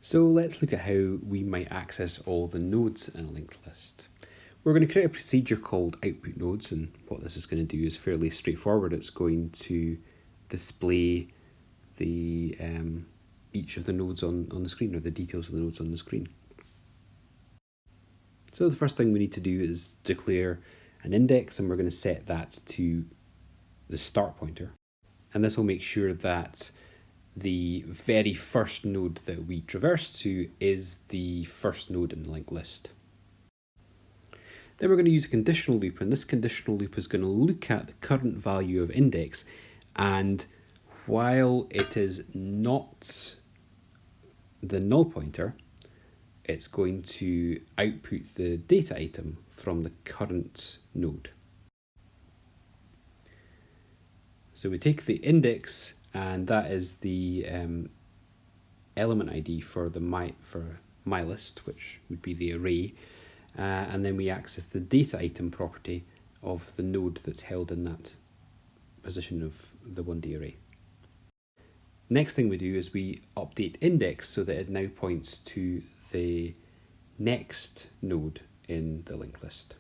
So let's look at how we might access all the nodes in a linked list. We're going to create a procedure called output nodes, and what this is going to do is fairly straightforward. It's going to display the each of the nodes on the screen, or the details of the nodes on the screen. So the first thing we need to do is declare an index, and we're going to set that to the start pointer. And this will make sure that the very first node that we traverse to is the first node in the linked list. Then we're going to use a conditional loop, and this conditional loop is going to look at the current value of index, and while it is not the null pointer, it's going to output the data item from the current node. So we take the index, and that is the element ID for my list, which would be the array, and then we access the data item property of the node that's held in that position of the 1D array. Next thing we do is we update index so that it now points to the next node in the linked list.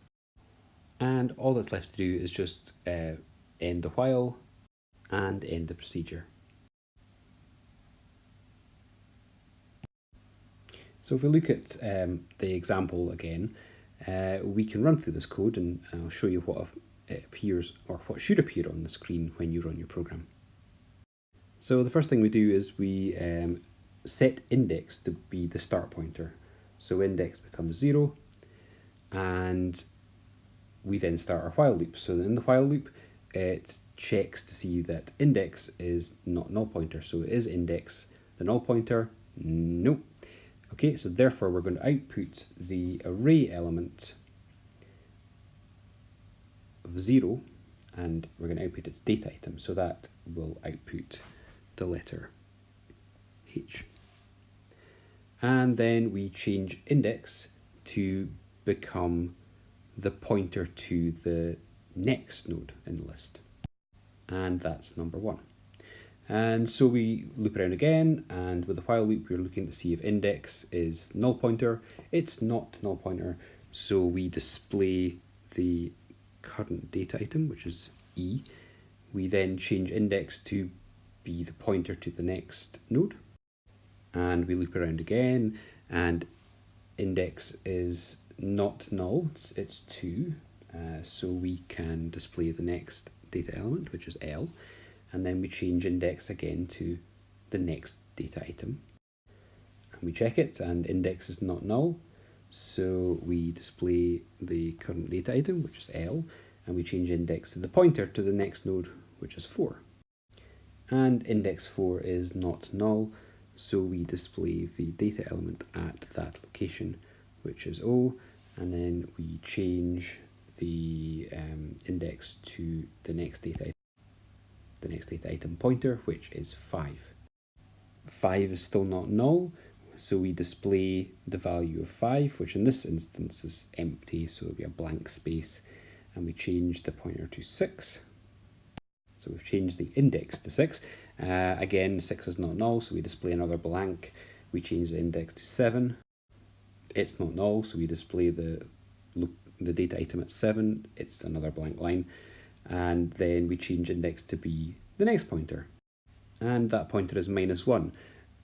And all that's left to do is just end the while and end the procedure. So if we look at the example again, we can run through this code, and I'll show you what it appears, or what should appear on the screen when you run your program. So the first thing we do is we set index to be the start pointer. So index becomes 0, and we then start our while loop. So in the while loop, it checks to see that index is not null pointer. So is index the null pointer? No. Okay, so therefore we're going to output the array element of 0, and we're going to output its data item. So that will output the letter H. And then we change index to become the pointer to the next node in the list. And that's number 1. And so we loop around again, and with the while loop we're looking to see if index is null pointer. It's not null pointer, so we display the current data item, which is E. We then change index to be the pointer to the next node, and we loop around again, and index is not null, it's 2, so we can display the next data element, which is L, and then we change index again to the next data item, and we check it, and index is not null, so we display the current data item, which is L, and we change index to the pointer to the next node, which is 4. And index 4 is not null, so we display the data element at that location, which is O, and then we change the index to the next data item pointer, which is 5. 5 is still not null, so we display the value of 5, which in this instance is empty, so it'll be a blank space, and we change the pointer to 6. So we've changed the index to 6. Again, 6 is not null, so we display another blank. We change the index to 7. It's not null, so we display the data item at 7. It's another blank line. And then we change index to be the next pointer. And that pointer is -1.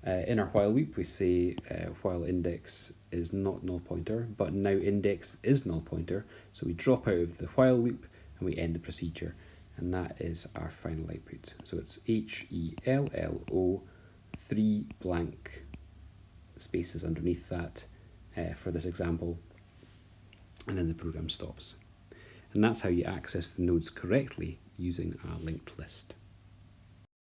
In our while loop, we say while index is not null pointer, but now index is null pointer. So we drop out of the while loop and we end the procedure. And that is our final output. So it's HELLO, 3 blank spaces underneath that for this example, and then the program stops. And that's how you access the nodes correctly using a linked list.